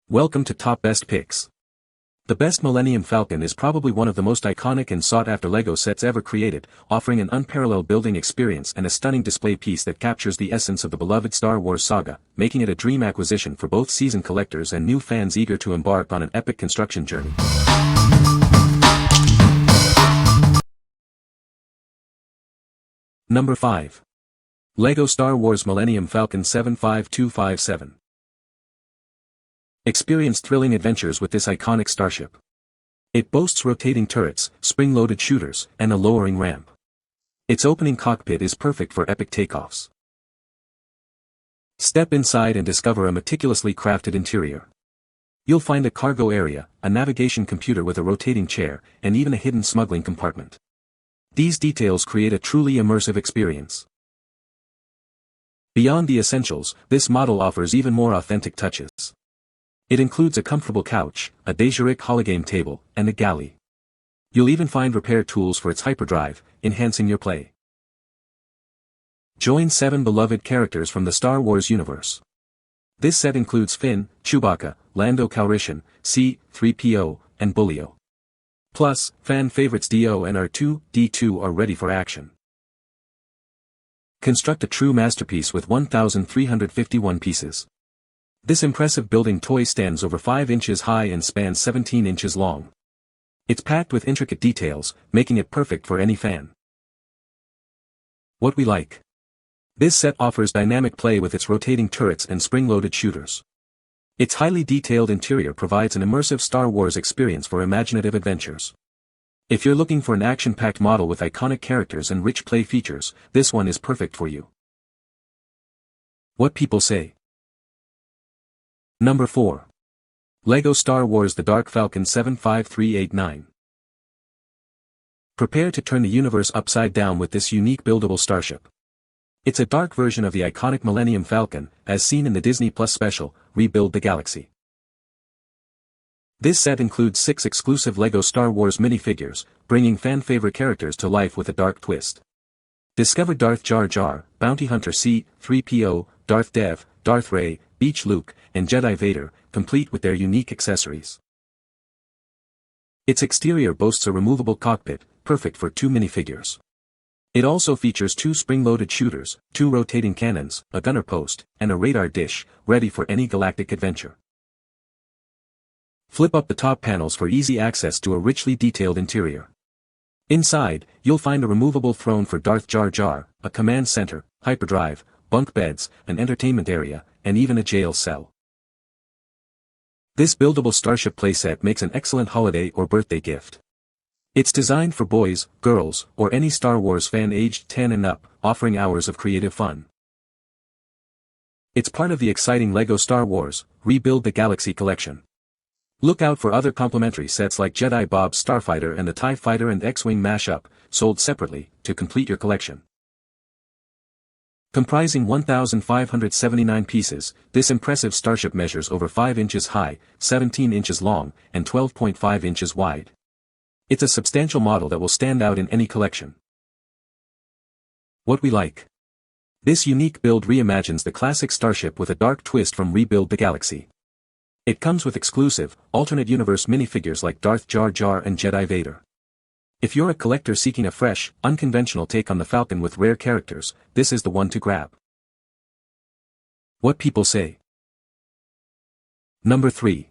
Welcome to Top Best Picks. The best Millennium Falcon is probably one of the most iconic and sought-after LEGO sets ever created, offering an unparalleled building experience and a stunning display piece that captures the essence of the beloved Star Wars saga, making it a dream acquisition for both seasoned collectors and new fans eager to embark on an epic construction journey. Number 5. LEGO Star Wars Millennium Falcon 75257. Experience thrilling adventures with this iconic starship. It boasts rotating turrets, spring-loaded shooters, and a lowering ramp. Its opening cockpit is perfect for epic takeoffs. Step inside and discover a meticulously crafted interior. You'll find a cargo area, a navigation computer with a rotating chair, and even a hidden smuggling compartment. These details create a truly immersive experience. Beyond the essentials, this model offers even more authentic touches. It includes a comfortable couch, a Dejeric hologame table, and a galley. You'll even find repair tools for its hyperdrive, enhancing your play. Join 7 beloved characters from the Star Wars universe. This set includes Finn, Chewbacca, Lando Calrissian, C-3PO, and Bulio. Plus, fan favorites D-O and R2-D2 are ready for action. Construct a true masterpiece with 1,351 pieces. This impressive building toy stands over 5 inches high and spans 17 inches long. It's packed with intricate details, making it perfect for any fan. What we like. This set offers dynamic play with its rotating turrets and spring-loaded shooters. Its highly detailed interior provides an immersive Star Wars experience for imaginative adventures. If you're looking for an action-packed model with iconic characters and rich play features, this one is perfect for you. What people say. Number 4. LEGO Star Wars The Dark Falcon 75389. Prepare to turn the universe upside down with this unique buildable starship. It's a dark version of the iconic Millennium Falcon, as seen in the Disney Plus special, Rebuild the Galaxy. This set includes 6 exclusive LEGO Star Wars minifigures, bringing fan-favorite characters to life with a dark twist. Discover Darth Jar Jar, Bounty Hunter C-3PO, Darth Dev, Darth Rey, Beach Luke, and Jedi Vader, complete with their unique accessories. Its exterior boasts a removable cockpit, perfect for 2 minifigures. It also features 2 spring-loaded shooters, 2 rotating cannons, a gunner post, and a radar dish, ready for any galactic adventure. Flip up the top panels for easy access to a richly detailed interior. Inside, you'll find a removable throne for Darth Jar Jar, a command center, hyperdrive, bunk beds, an entertainment area, and even a jail cell. This buildable starship playset makes an excellent holiday or birthday gift. It's designed for boys, girls, or any Star Wars fan aged 10 and up, offering hours of creative fun. It's part of the exciting LEGO Star Wars, Rebuild the Galaxy collection. Look out for other complimentary sets like Jedi Bob's Starfighter and the TIE Fighter and X-Wing mashup, sold separately, to complete your collection. Comprising 1,579 pieces, this impressive starship measures over 5 inches high, 17 inches long, and 12.5 inches wide. It's a substantial model that will stand out in any collection. What we like. This unique build reimagines the classic starship with a dark twist from Rebuild the Galaxy. It comes with exclusive, alternate universe minifigures like Darth Jar Jar and Jedi Vader. If you're a collector seeking a fresh, unconventional take on the Falcon with rare characters, this is the one to grab. What people say. Number 3.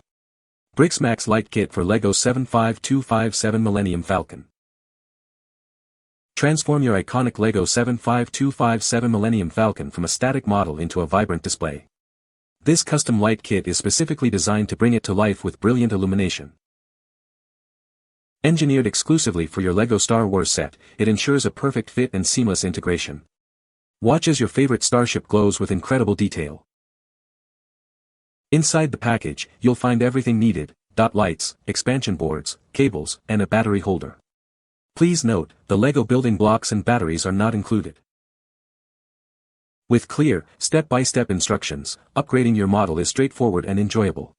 BRIKSMAX Light Kit for LEGO 75257 Millennium Falcon. Transform your iconic LEGO 75257 Millennium Falcon from a static model into a vibrant display. This custom light kit is specifically designed to bring it to life with brilliant illumination. Engineered exclusively for your LEGO Star Wars set, it ensures a perfect fit and seamless integration. Watch as your favorite starship glows with incredible detail. Inside the package, you'll find everything needed: lights, expansion boards, cables, and a battery holder. Please note, the LEGO building blocks and batteries are not included. With clear, step-by-step instructions, upgrading your model is straightforward and enjoyable.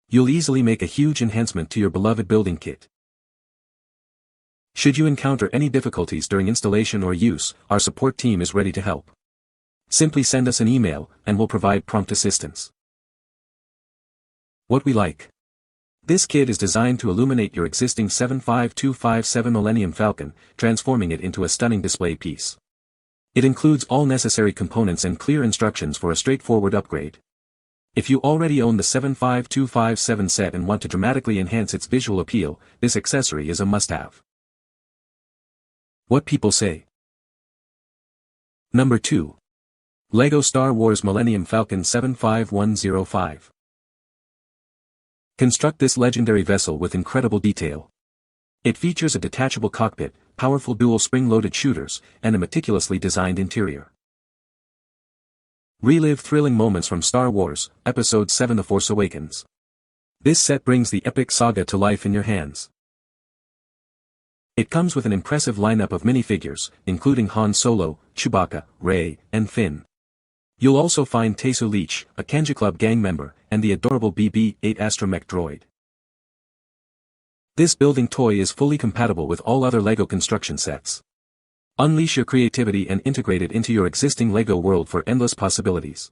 You'll easily make a huge enhancement to your beloved building kit. Should you encounter any difficulties during installation or use, our support team is ready to help. Simply send us an email, and we'll provide prompt assistance. What we like. This kit is designed to illuminate your existing 75257 Millennium Falcon, transforming it into a stunning display piece. It includes all necessary components and clear instructions for a straightforward upgrade. If you already own the 75257 set and want to dramatically enhance its visual appeal, this accessory is a must-have. What people say. Number 2. LEGO Star Wars Millennium Falcon 75105. Construct this legendary vessel with incredible detail. It features a detachable cockpit, powerful dual spring-loaded shooters, and a meticulously designed interior. Relive thrilling moments from Star Wars, Episode 7 The Force Awakens. This set brings the epic saga to life in your hands. It comes with an impressive lineup of minifigures, including Han Solo, Chewbacca, Rey, and Finn. You'll also find Taisu Leech, a Kenja Club gang member, and the adorable BB-8 astromech droid. This building toy is fully compatible with all other LEGO construction sets. Unleash your creativity and integrate it into your existing LEGO world for endless possibilities.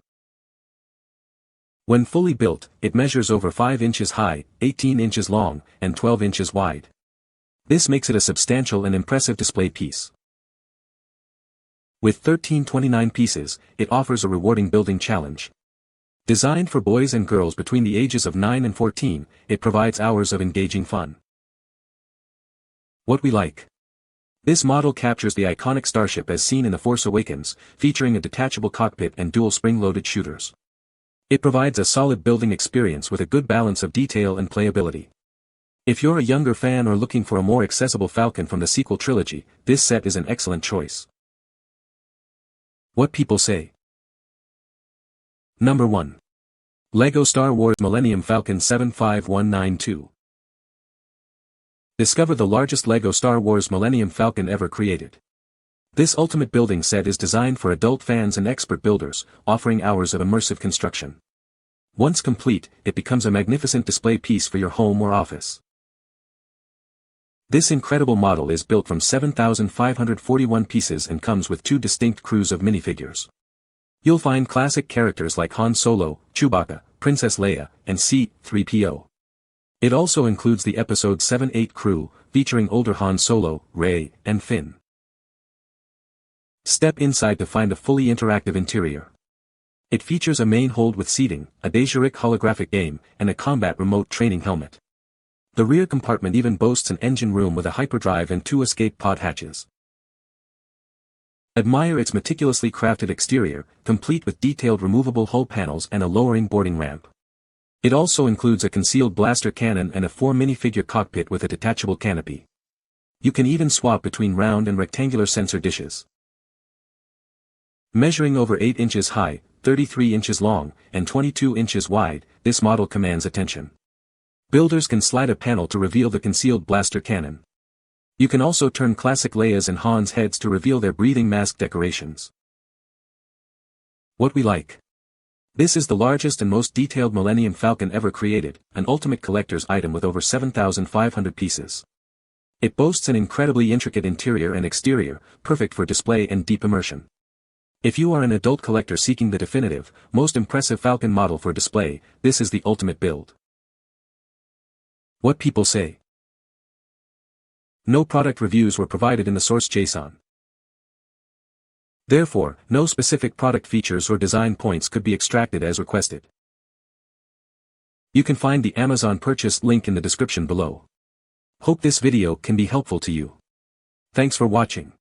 When fully built, it measures over 5 inches high, 18 inches long, and 12 inches wide. This makes it a substantial and impressive display piece. With 1329 pieces, it offers a rewarding building challenge. Designed for boys and girls between the ages of 9 and 14, it provides hours of engaging fun. What we like. This model captures the iconic starship as seen in The Force Awakens, featuring a detachable cockpit and dual spring-loaded shooters. It provides a solid building experience with a good balance of detail and playability. If you're a younger fan or looking for a more accessible Falcon from the sequel trilogy, this set is an excellent choice. What people say. Number 1. LEGO Star Wars Millennium Falcon 75192. Discover the largest LEGO Star Wars Millennium Falcon ever created. This ultimate building set is designed for adult fans and expert builders, offering hours of immersive construction. Once complete, it becomes a magnificent display piece for your home or office. This incredible model is built from 7,541 pieces and comes with 2 distinct crews of minifigures. You'll find classic characters like Han Solo, Chewbacca, Princess Leia, and C-3PO. It also includes the Episode 7-8 crew, featuring older Han Solo, Rey, and Finn. Step inside to find a fully interactive interior. It features a main hold with seating, a Dejuric holographic game, and a combat remote training helmet. The rear compartment even boasts an engine room with a hyperdrive and 2 escape pod hatches. Admire its meticulously crafted exterior, complete with detailed removable hull panels and a lowering boarding ramp. It also includes a concealed blaster cannon and a 4 minifigure cockpit with a detachable canopy. You can even swap between round and rectangular sensor dishes. Measuring over 8 inches high, 33 inches long, and 22 inches wide, this model commands attention. Builders can slide a panel to reveal the concealed blaster cannon. You can also turn classic Leia's and Han's heads to reveal their breathing mask decorations. What we like. This is the largest and most detailed Millennium Falcon ever created, an ultimate collector's item with over 7,500 pieces. It boasts an incredibly intricate interior and exterior, perfect for display and deep immersion. If you are an adult collector seeking the definitive, most impressive Falcon model for display, this is the ultimate build. What people say. No product reviews were provided in the source JSON. Therefore, no specific product features or design points could be extracted as requested. You can find the Amazon purchase link in the description below. Hope this video can be helpful to you. Thanks for watching.